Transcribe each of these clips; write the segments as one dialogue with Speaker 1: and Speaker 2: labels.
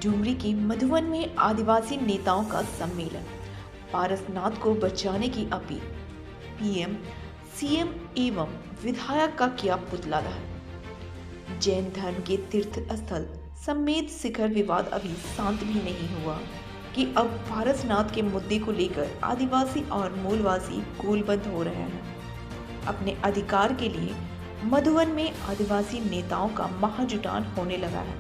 Speaker 1: डुमरी के मधुवन में आदिवासी नेताओं का सम्मेलन, पारसनाथ को बचाने की अपील, पीएम सीएम एवं विधायक का किया पुतला दहन। जैन धर्म के तीर्थ स्थल समेत शिखर विवाद अभी शांत भी नहीं हुआ कि अब पारसनाथ के मुद्दे को लेकर आदिवासी और मूलवासी गोलबंद हो रहे हैं। अपने अधिकार के लिए मधुवन में आदिवासी नेताओं का महाजुटान होने लगा है।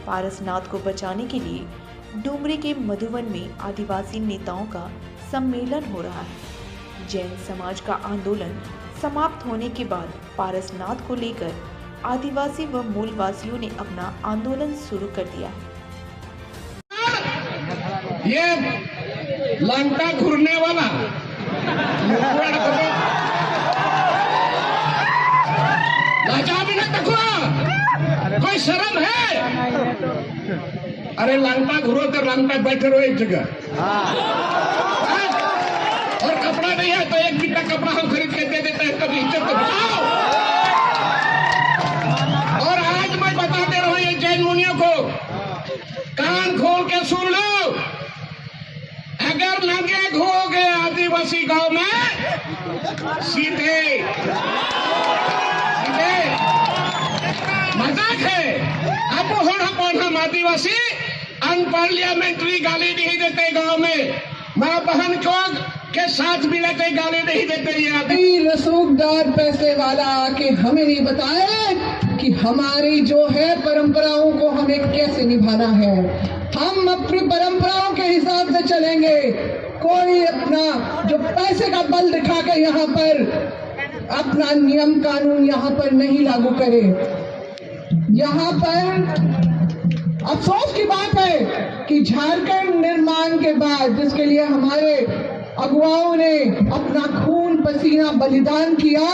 Speaker 1: पारसनाथ को बचाने के लिए डुमरी के मधुवन में आदिवासी नेताओं का सम्मेलन हो रहा है। जैन समाज का आंदोलन समाप्त होने के बाद पारसनाथ को लेकर आदिवासी व मूलवासियों ने अपना आंदोलन शुरू कर दिया है।
Speaker 2: ये लंका घूरने वाला लाजा भी नहीं तकुआ, कोई शर्म है? अरे लंका घूरो तो लंका बैठे रहो एक जगह। और कपड़ा नहीं है तो एक बिट्टा कपड़ा हम खरीद के दे देते हैं, कभी इज्जत तो बचाओ। और आज मैं बताते रहो ये जैन मुनियों को, कान खोल के सुन लो, अगर नंगे घोगे आदिवासी गांव में सीधे मजाक है। अब हम आदिवासी अनपार्लियामेंट्री गाली नहीं देते गांव में, माँ बहन को के साथ भी लेते गाली नहीं देते। ये
Speaker 3: रसूखदार पैसे वाला आके हमें नहीं बताए कि हमारी जो है परंपराओं को हमें कैसे निभाना है। हम अपनी परंपराओं के हिसाब से चलेंगे। कोई अपना जो पैसे का बल दिखा के यहाँ पर अपना नियम कानून यहाँ पर नहीं लागू करे। यहाँ पर अफसोस की बात है कि झारखंड निर्माण के बाद, जिसके लिए हमारे अगुवाओं ने अपना खून पसीना बलिदान किया,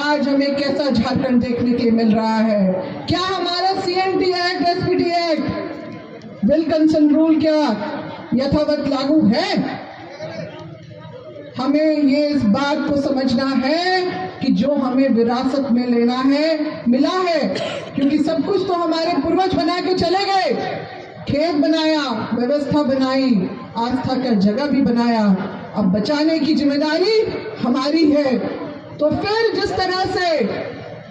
Speaker 3: आज हमें कैसा झारखंड देखने के लिए मिल रहा है। क्या हमारा CNT act, SPT act, will concern rule क्या यथावत लागू है? हमें ये इस बात को समझना है कि जो हमें विरासत में लेना है मिला है, क्योंकि सब कुछ तो हमारे पूर्वज बना के चले गए। खेत बनाया, व्यवस्था बनाई, आस्था का जगह भी बनाया। अब बचाने की जिम्मेदारी हमारी है। तो फिर जिस तरह से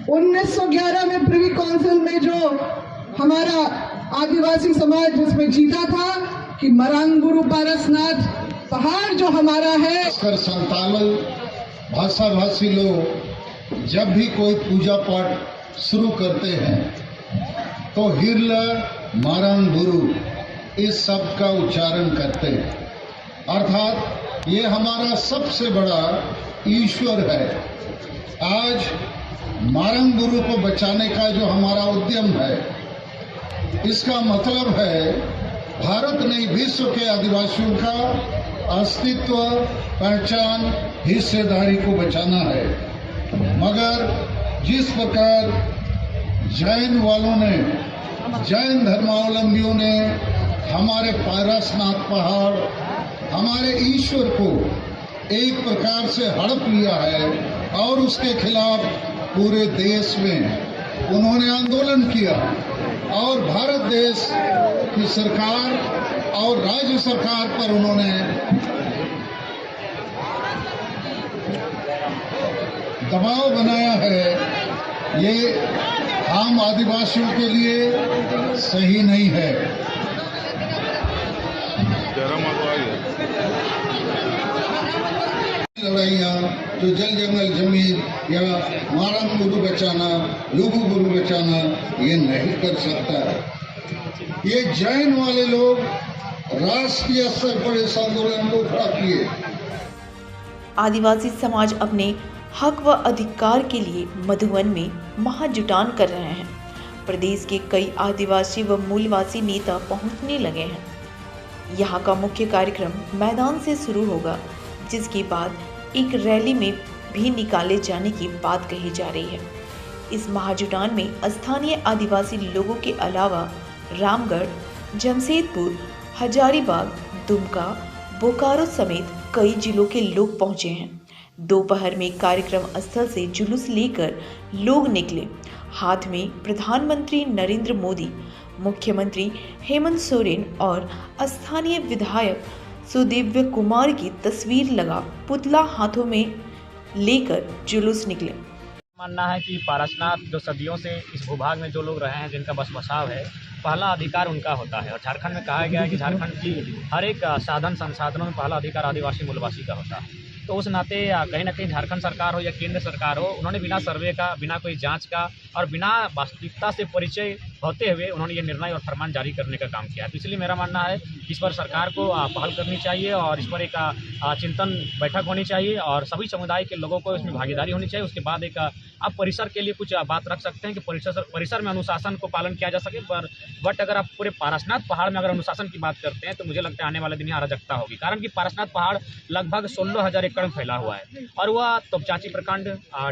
Speaker 3: 1911 में प्रिवी काउंसिल में जो हमारा आदिवासी समाज जिसमें जीता था कि मरांगुरु पारसनाथ पहाड़ जो हमारा है,
Speaker 4: संताल भाषा भाषी लोग जब भी कोई पूजा पाठ शुरू करते हैं तो हिरला मारांगुरु इस शब्द का उच्चारण करते हैं, अर्थात ये हमारा सबसे बड़ा ईश्वर है। आज मारांगुरु को बचाने का जो हमारा उद्यम है, इसका मतलब है भारत ने विश्व के आदिवासियों का अस्तित्व, पहचान, हिस्सेदारी को बचाना है। मगर जिस प्रकार जैन वालों ने, जैन धर्मावलंबियों ने हमारे पारसनाथ पहाड़, हमारे ईश्वर को एक प्रकार से हड़प लिया है और उसके खिलाफ पूरे देश में उन्होंने आंदोलन किया, और भारत देश की सरकार और राज्य सरकार पर उन्होंने दबाव बनाया है। ये आम आदिवासियों के लिए सही नहीं है। लड़ाइयाँ जो जल जंगल जमीन या मारांगुरु बचाना, लुगु गुरु बचाना, ये नहीं कर सकता। ये जैन वाले लोग राष्ट्रीय स्तर पर इस आंदोलन को खड़ा किए।
Speaker 1: आदिवासी समाज अपने हक व अधिकार के लिए मधुवन में महाजुटान कर रहे हैं। प्रदेश के कई आदिवासी व मूलवासी नेता पहुंचने लगे हैं। यहाँ का मुख्य कार्यक्रम मैदान से शुरू होगा, जिसके बाद एक रैली में भी निकाले जाने की बात कही जा रही है। इस महाजुटान में स्थानीय आदिवासी लोगों के अलावा रामगढ़, जमशेदपुर, हजारीबाग, दुमका, बोकारो समेत कई जिलों के लोग पहुंचे हैं। दोपहर में कार्यक्रम स्थल से जुलूस लेकर लोग निकले। हाथ में प्रधानमंत्री नरेंद्र मोदी मुख्यमंत्री हेमंत सोरेन और स्थानीय विधायक सुदिव्य कुमार की तस्वीर लगा पुतला हाथों में लेकर जुलूस निकले।
Speaker 5: मानना है कि पारसनाथ जो सदियों से इस भूभाग में जो लोग रहे हैं, जिनका बस बसाव है, पहला अधिकार उनका होता है। और झारखंड में कहा गया है कि झारखंड की हर एक साधन संसाधनों में पहला अधिकार आदिवासी मूलवासी का होता है। तो उस नाते कहीं ना कहीं झारखंड सरकार हो या केंद्र सरकार हो, उन्होंने बिना सर्वे का, बिना कोई जांच का और बिना वास्तविकता से परिचय होते हुए उन्होंने ये निर्णय और फरमान जारी करने का काम किया है। तो इसलिए मेरा मानना है इस पर सरकार को पहल करनी चाहिए और इस पर एक चिंतन बैठक होनी चाहिए और सभी समुदाय के लोगों को इसमें भागीदारी होनी चाहिए। उसके बाद एक आप परिसर के लिए कुछ बात रख सकते हैं कि परिसर में अनुशासन को पालन किया जा सके। बट अगर आप पूरे पारसनाथ पहाड़ में अगर अनुशासन की बात करते हैं तो मुझे लगता है आने वाले दिन यहाँ अराजकता होगी। कारण कि पारसनाथ पहाड़ लगभग 16,000 एकड़ में फैला हुआ है और वह तोपचांची प्रखंड,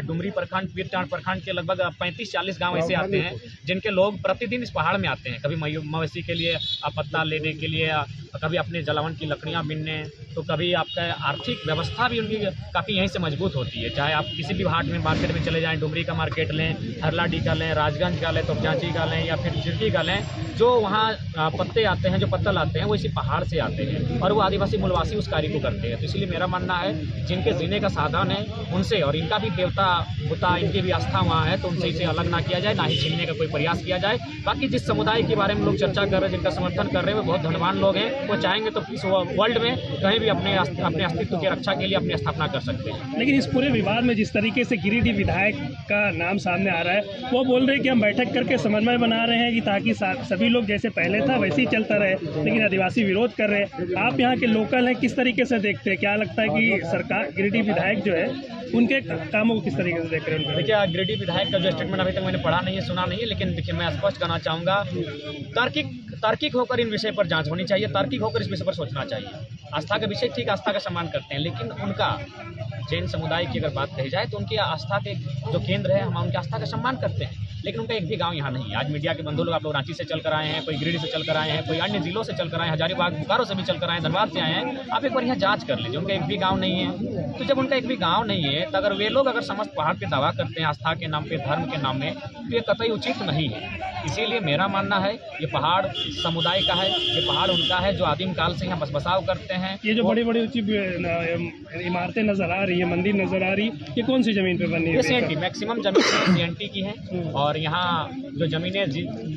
Speaker 5: डुमरी प्रखंड, पीरटांड प्रखंड के लगभग 35-40 गाँव ऐसे आते हैं जिनके लोग प्रतिदिन इस पहाड़ में आते हैं, कभी मवेशी के लिए पत्ता लेने के लिए, कभी अपने जलावन की लकड़ियाँ बीनने, तो कभी आपका आर्थिक व्यवस्था भी उनकी काफ़ी यहीं से मजबूत होती है। चाहे आप किसी भी हाट में मार्केट में चले जाएं, डुमरी का मार्केट लें, हरलाडी का लें, राजगंज का लें, तोपचांची का लें या फिर सिरकी का लें, जो वहाँ पत्ते आते हैं, जो पत्तल आते हैं, वो इसी पहाड़ से आते हैं और वो आदिवासी मूलवासी उस कार्य को करते हैं। तो इसलिए मेरा मानना है जिनके जीने का साधन है उनसे, और इनका भी देवता होता, इनकी भी आस्था वहाँ है, तो उनसे इसे अलग ना किया जाए, ना ही छीनने का कोई प्रयास किया जाए। बाकी जिस समुदाय के बारे में लोग चर्चा कर रहे हैं, जिनका समर्थन कर रहे हैं, वो बहुत धनवान लोग हैं, वो चाहेंगे तो इस वर्ल्ड में कहीं भी अपने अस्तित्व की रक्षा के लिए अपनी स्थापना कर सकते हैं।
Speaker 6: लेकिन इस पूरे विवाद में जिस तरीके से गिरिडीह विधायक का नाम सामने आ रहा है, वो बोल रहे हैं कि हम बैठक करके समन्वय बना रहे हैं कि ताकि सभी लोग जैसे पहले था वैसे ही चलता रहे, लेकिन आदिवासी विरोध कर रहे हैं। आप यहाँ के लोकल हैं, किस तरीके से देखते हैं? क्या लगता है कि सरकार गिरिडीह विधायक जो है उनके कामों को किस तरीके से देख रहे हैं?
Speaker 5: देखिए, गिरिडीह विधायक का जो स्टेटमेंट अभी तक मैंने पढ़ा नहीं है, सुना नहीं है, लेकिन देखिए मैं स्पष्ट करना चाहूँगा, तार्किक होकर इन विषय पर जांच होनी चाहिए, तार्किक होकर इस विषय पर सोचना चाहिए। आस्था का विषय, ठीक, आस्था का सम्मान करते हैं, लेकिन उनका जैन समुदाय की अगर बात कही जाए तो उनकी आस्था के जो केंद्र है, हम उनकी आस्था का सम्मान करते हैं, लेकिन उनका एक भी गांव यहाँ नहीं है। आज मीडिया के बंधु लोग, आप लोग रांची से चल कर आए हैं, कोई गिरिडीह से चल कर आए हैं, कोई अन्य जिलों से चल कर आए हैं, हजारीबाग बोकारो से भी चल कर आए हैं, धनबाद से आए हैं, आप एक बार यहाँ जांच कर लीजिए, उनका एक भी गाँव नहीं है। तो जब उनका एक भी गाँव नहीं है, तो अगर वे लोग अगर समस्त पहाड़ पे दावा करते हैं आस्था के नाम पे, धर्म के नाम में, तो ये कतई उचित नहीं है। इसीलिए मेरा मानना है ये पहाड़ समुदाय का है, ये पहाड़ उनका है जो आदिम काल से यहाँ बसबसाव करते हैं।
Speaker 6: ये जो बड़ी बड़ी ऊंची इमारतें नजर आ रही है, मंदिर नजर आ रही, ये कौन सी जमीन पे बनी है?
Speaker 5: सीएनटी, मैक्सिमम जमीन सीएनटी की है और यहाँ जो जमीनें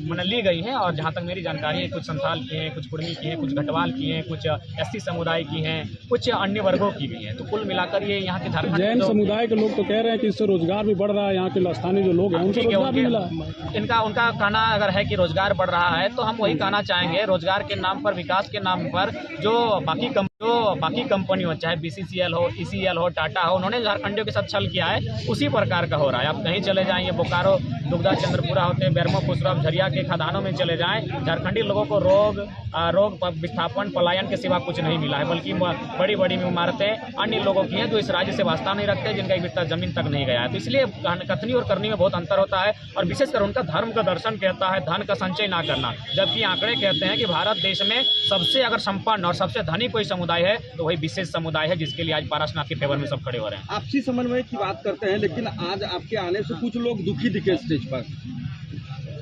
Speaker 5: मैंने ली गई हैं, और जहाँ तक मेरी जानकारी है, कुछ संथाल की हैं, कुछ कुर्मी की हैं, कुछ घटवाल की हैं, कुछ एससी समुदाय की हैं, कुछ अन्य वर्गों की भी हैं। तो कुल मिलाकर ये यहाँ के झारखंड
Speaker 6: जैन समुदाय के लोग तो कह रहे हैं कि इससे रोजगार भी बढ़ रहा है, यहाँ के स्थानीय जो लोग हैं उनको रोजगार भी मिला।
Speaker 5: उनका कहना अगर है कि रोजगार बढ़ रहा है, तो हम वही कहना चाहेंगे, रोजगार के नाम पर, विकास के नाम पर जो बाकी कंपनी हो, चाहे बीसीसीएल हो, ईसीएल हो, टाटा हो, उन्होंने झारखंडियों के साथ छल किया है, उसी प्रकार का हो रहा है। आप कहीं चले जाएंगे, बोकारो, दुगदा, चंद्रपुरा होते, बेरमो, खुसरफ, झरिया के खदानों में चले जाएं, झारखंडी लोगों को रोग विस्थापन, पलायन के सिवा कुछ नहीं मिला है, बल्कि बड़ी बड़ी इमारतें अन्य लोगों की हैं जो इस राज्य से वास्ता नहीं रखते, जिनका एक बिस्ता जमीन तक नहीं गया है। तो इसलिए कथनी और करनी में बहुत अंतर होता है, और विशेषकर उनका धर्म का दर्शन कहता है धन का संचय ना करना, जबकि आंकड़े कहते हैं कि भारत देश में सबसे अगर संपन्न और सबसे धनी कोई समुदाय है तो वही विशेष समुदाय है, जिसके लिए आज पारसनाथ के फेवर में सब खड़े हो रहे हैं।
Speaker 7: आपसी समन्वय की बात करते हैं, लेकिन आज आपके आने से कुछ लोग दुखी दिखे स्टेज पर।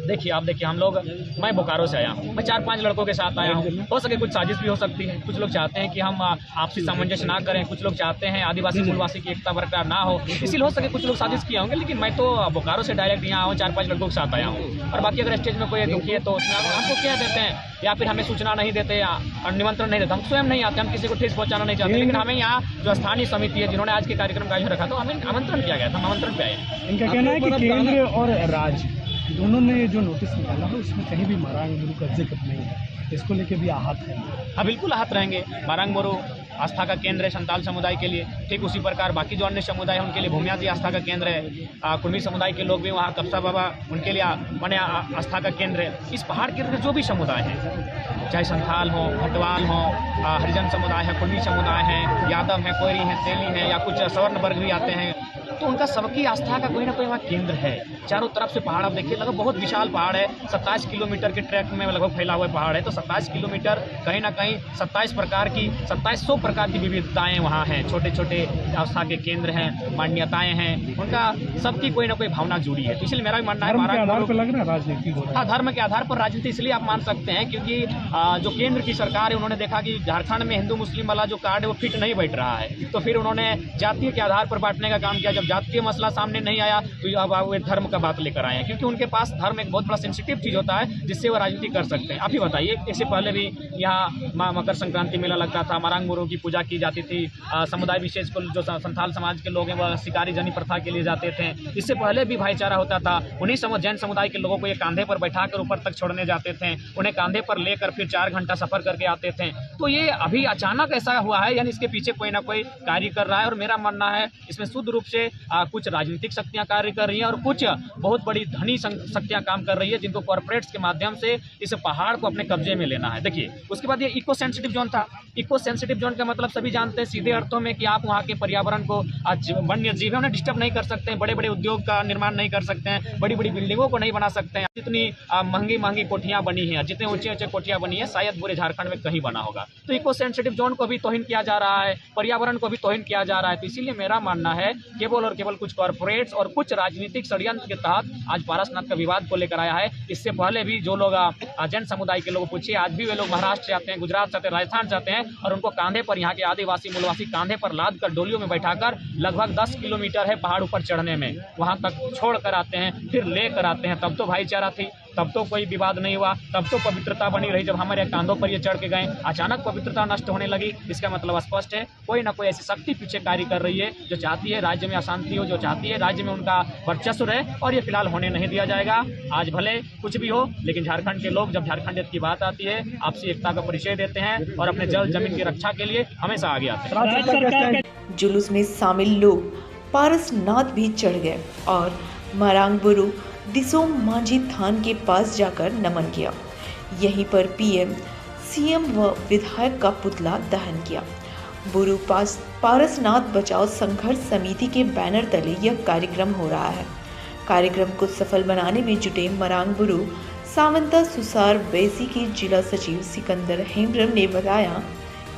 Speaker 5: देखिए, हम लोग, मैं बोकारो से आया हूँ, मैं 4-5 लड़कों के साथ आया हूँ, हो सके कुछ साजिश भी हो सकती है, कुछ लोग चाहते हैं कि हम आपसी सामंजस्य ना करें, कुछ लोग चाहते हैं आदिवासी मूलवासी की एकता बरकरार ना हो, इसीलिए हो सके कुछ लोग साजिश किए होंगे, लेकिन मैं तो बोकारो से डायरेक्ट यहाँ आऊँ, 4-5 लड़कों के साथ आया हूँ। और बाकी अगर स्टेज में कोई दुखी है तो उसमें हमको कह देते हैं, या फिर हमें सूचना नहीं देते और निमंत्रण नहीं देते, हम स्वयं नहीं आते, हम किसी को ठेस पहुँचाना नहीं चाहते, लेकिन हमें यहाँ जो स्थानीय समिति है जिन्होंने आज के कार्यक्रम का आयोजन रखा, तो हमें आमंत्रण किया गया था, हम आमंत्रण पे आए।
Speaker 6: इनका कहना है कि केंद्र और राज्य दोनों ने जो नोटिस निकाला है उसमें कहीं भी मारांग गुरु का जिक्र नहीं है, इसको लेके भी आहत है।
Speaker 5: हाँ, बिल्कुल आहत रहेंगे। मारांग गुरु आस्था का केंद्र है संताल समुदाय के लिए, ठीक उसी प्रकार बाकी जो अन्य समुदाय है उनके लिए भूमिया जी आस्था का केंद्र है, कुर्मी समुदाय के लोग भी वहाँ कप्सा बाबा उनके लिए माने आस्था का केंद्र है। इस पहाड़ के जो भी समुदाय है, चाहे संथाल हो, भटवाल हो, हरिजन समुदाय है, कुर्मी समुदाय है, यादव है, कोयरी है, तेली है, या कुछ सवर्ण वर्ग भी आते हैं, तो उनका सबकी आस्था का कोई ना कोई वहाँ केंद्र है। चारों तरफ से पहाड़ आप देखिए, लगभग बहुत विशाल पहाड़ है, 27 किलोमीटर के ट्रैक में लगभग फैला हुआ पहाड़ है। तो 27 किलोमीटर कहीं ना कहीं 2700 प्रकार की विविधताएँ वहाँ हैं। छोटे छोटे आस्था के केंद्र हैं, मान्यताएँ हैं, उनका सबकी कोई ना कोई भावना जुड़ी है। तो इसलिए मेरा भी मानना है धर्म के आधार पर राजनीति इसलिए आप मान सकते हैं क्योंकि जो केंद्र की सरकार है उन्होंने देखा कि झारखंड में हिंदू मुस्लिम वाला जो कार्ड है वो फिट नहीं बैठ रहा है, तो फिर उन्होंने जातीय के आधार पर बांटने का काम किया। जब जातीय मसला सामने नहीं आया तो अब वो धर्म का बात लेकर आए हैं, क्योंकि उनके पास धर्म एक बहुत बड़ा सेंसिटिव चीज़ होता है जिससे वो राजनीति कर सकते हैं। आप ही बताइए, इससे पहले भी यहाँ मकर संक्रांति मेला लगता था, मरांग बुरू की पूजा की जाती थी, समुदाय विशेष को जो संथाल समाज के लोग हैं वह शिकारी जनी प्रथा के लिए जाते थे। इससे पहले भी भाईचारा होता था। उन्हीं जैन समुदाय के लोगों को ये कांधे पर बैठाकर ऊपर तक छोड़ने जाते थे, उन्हें कांधे पर लेकर फिर 4 घंटा सफर करके आते थे। तो ये अभी अचानक ऐसा हुआ है, यानी इसके पीछे कोई ना कोई कार्य कर रहा है। और मेरा मानना है इसमें शुद्ध रूप से कुछ राजनीतिक शक्तियां कार्य कर रही हैं और कुछ बहुत बड़ी धनी शक्तियां काम कर रही है, जिनको कॉर्पोरेट्स के माध्यम से इस पहाड़ को अपने कब्जे में लेना है। देखिए, उसके बाद ये इको सेंसिटिव जोन था। इको सेंसिटिव जोन का मतलब सभी जानते हैं सीधे अर्थों में कि आप वहाँ के पर्यावरण को, वन्य जीवों ने डिस्टर्ब नहीं कर सकते हैं, बड़े बड़े उद्योग का निर्माण नहीं कर सकते हैं, बड़ी बड़ी बिल्डिंगों को नहीं बना सकते हैं। जितनी महंगी महंगी कोठियां बनी हैं, जितने ऊंचे ऊंचे कोठियां बनी है, शायद पूरे झारखंड में कहीं बना होगा। तो इको सेंसिटिव जोन को भी तौहीन किया जा रहा है, पर्यावरण को भी तौहीन किया जा रहा है। तो इसीलिए मेरा मानना है केवल और केवल कुछ कॉर्पोरेट्स और कुछ राजनीतिक षड्यंत्र के तहत आज पारसनाथ का विवाद को लेकर आया है। इससे पहले भी जो लोग जैन समुदाय के लोग पूछिए, आज भी वे लोग महाराष्ट्र जाते हैं, गुजरात जाते हैं, राजस्थान जाते हैं और उनको कांधे पर, यहाँ के आदिवासी मूलवासी कांधे पर लाद कर डोलियों में बैठाकर लगभग 10 किलोमीटर है पहाड़ ऊपर चढ़ने में, वहाँ तक छोड़ कर आते हैं, फिर लेकर आते हैं। तब तो भाईचारा थी, तब तो कोई विवाद नहीं हुआ, तब तो पवित्रता बनी रही। जब हमारे कांधों पर ये चढ़ के गए, अचानक पवित्रता नष्ट होने लगी। इसका मतलब स्पष्ट है, कोई ना कोई ऐसी शक्ति पीछे कार्य कर रही है जो चाहती है राज्य में अशांति हो, जो चाहती है राज्य में उनका वर्चस्व रहे, और ये फिलहाल होने नहीं दिया जाएगा। आज भले कुछ भी हो, लेकिन झारखंड के लोग जब झारखंडियत की बात आती है, आपसी एकता का परिचय देते हैं और अपने जल जमीन की रक्षा के लिए हमेशा आगे आते हैं।
Speaker 1: जुलूस में शामिल लोग पारसनाथ भी चढ़ गए और मरांग बुरू दिसोम मांझी थान के पास जाकर नमन किया। यहीं पर पीएम, सीएम व विधायक का पुतला दहन किया। बुरू पारसनाथ बचाओ संघर्ष समिति के बैनर तले यह कार्यक्रम हो रहा है। कार्यक्रम को सफल बनाने में जुटे मरांग बुरू सावंता सुसार वैसी के जिला सचिव सिकंदर हेम्ब्रम ने बताया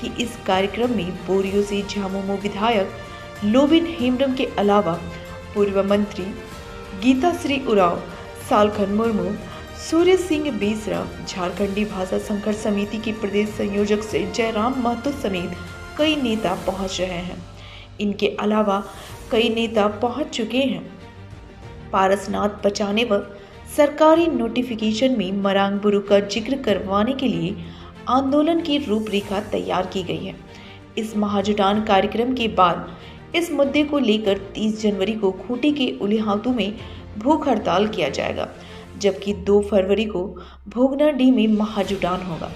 Speaker 1: कि इस कार्यक्रम में बोरियो से झामुमो विधायक लोबिन हेम्ब्रम के अलावा पूर्व मंत्री गीताश्री उराव, सालखन मुर्मू, सूर्य सिंह बेसरा, झारखंडी भाषा संघर्ष समिति के प्रदेश संयोजक से जयराम महतो समेत कई नेता पहुंच रहे हैं। इनके अलावा कई नेता पहुंच चुके हैं। पारसनाथ बचाने व सरकारी नोटिफिकेशन में मरांग बुरू का जिक्र करवाने के लिए आंदोलन की रूपरेखा तैयार की गई है। इस महाजुटान कार्यक्रम के बाद इस मुद्दे को लेकर 30 जनवरी को खूंटी के उलिहातू में भूख हड़ताल किया जाएगा, जबकि 2 फरवरी को भोगनाडीह में महाजुटान होगा।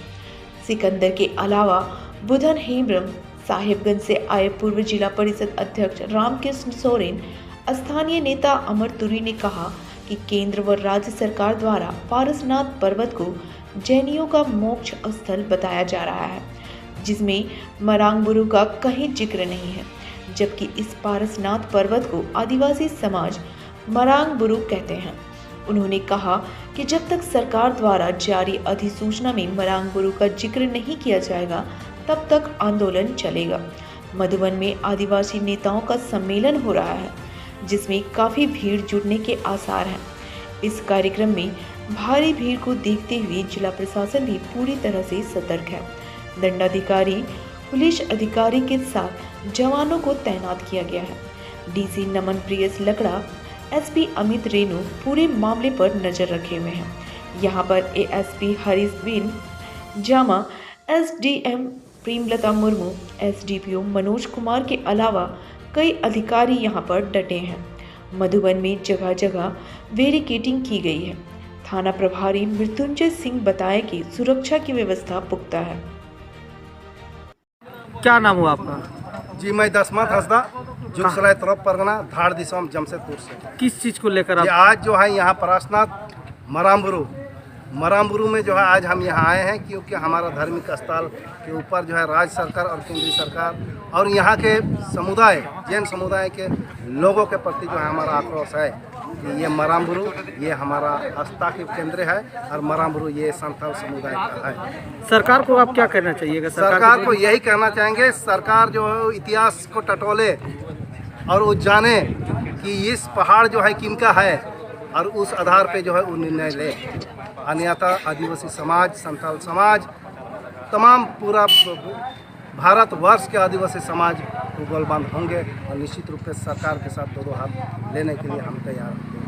Speaker 1: सिकंदर के अलावा बुधन हेम्ब्रम, साहिबगंज से आए पूर्व जिला परिषद अध्यक्ष रामकृष्ण सोरेन, स्थानीय नेता अमर तुरी ने कहा कि केंद्र व राज्य सरकार द्वारा पारसनाथ पर्वत को जैनियों का मोक्ष स्थल बताया जा रहा है, जिसमें मरांग बुरू का कहीं जिक्र नहीं है, जबकि इस पारसनाथ पर्वत को आदिवासी समाज मरांग बुरू कहते हैं। उन्होंने कहा कि जब तक सरकार द्वारा जारी अधिसूचना में मरांग बुरू का जिक्र नहीं किया जाएगा, तब तक आंदोलन चलेगा। मधुबन में आदिवासी नेताओं का सम्मेलन हो रहा है, जिसमें काफ़ी भीड़ जुटने के आसार हैं। इस कार्यक्रम में भारी भीड़ को देखते हुए जिला प्रशासन भी पूरी तरह से सतर्क है। दंडाधिकारी, पुलिस अधिकारी के साथ जवानों को तैनात किया गया है। डीसी नमन प्रियस लकड़ा, एसपी अमित रेणु पूरे मामले पर नजर रखे हुए हैं। यहाँ पर एएसपी हरीश बिन जामा, एसडीएम प्रेमलता मुर्मू, एसडीपीओ मनोज कुमार के अलावा कई अधिकारी यहाँ पर डटे हैं। मधुबन में जगह जगह बैरिकेडिंग की गई है। थाना प्रभारी मृत्युंजय सिंह बताए कि सुरक्षा की व्यवस्था पुख्ता है।
Speaker 8: क्या नाम हुआ आपका?
Speaker 9: जी, मैं दसमत हंसदा, जुगसराय तरफ परगना, धाड़ दिसम, जमशेदपुर से।
Speaker 8: किस चीज़ को लेकर आप?
Speaker 9: आज जो है यहाँ पारसनाथ मरांग बुरू मरामबुरु में जो है आज हम यहाँ आए हैं क्योंकि हमारा धार्मिक स्थल के ऊपर जो है राज्य सरकार और केंद्रीय सरकार और यहाँ के समुदाय जैन समुदाय के लोगों के प्रति जो है हमारा आक्रोश है कि ये मरामबुरु ये हमारा आस्था के केंद्र है और मरामबुरु ये संथाल समुदाय का है।
Speaker 8: सरकार को आप क्या कहना चाहिएगा?
Speaker 9: सरकार को यही कहना चाहेंगे, सरकार जो है इतिहास को टटोले और वो जाने कि इस पहाड़ जो है किनका है और उस आधार पे जो है वो निर्णय ले। अन्यथा आदिवासी समाज, संथाल समाज, तमाम पूरा भारतवर्ष के आदिवासी समाज को गोलबांध होंगे और निश्चित रूप से सरकार के साथ दो हाथ लेने के लिए हम तैयार हैं।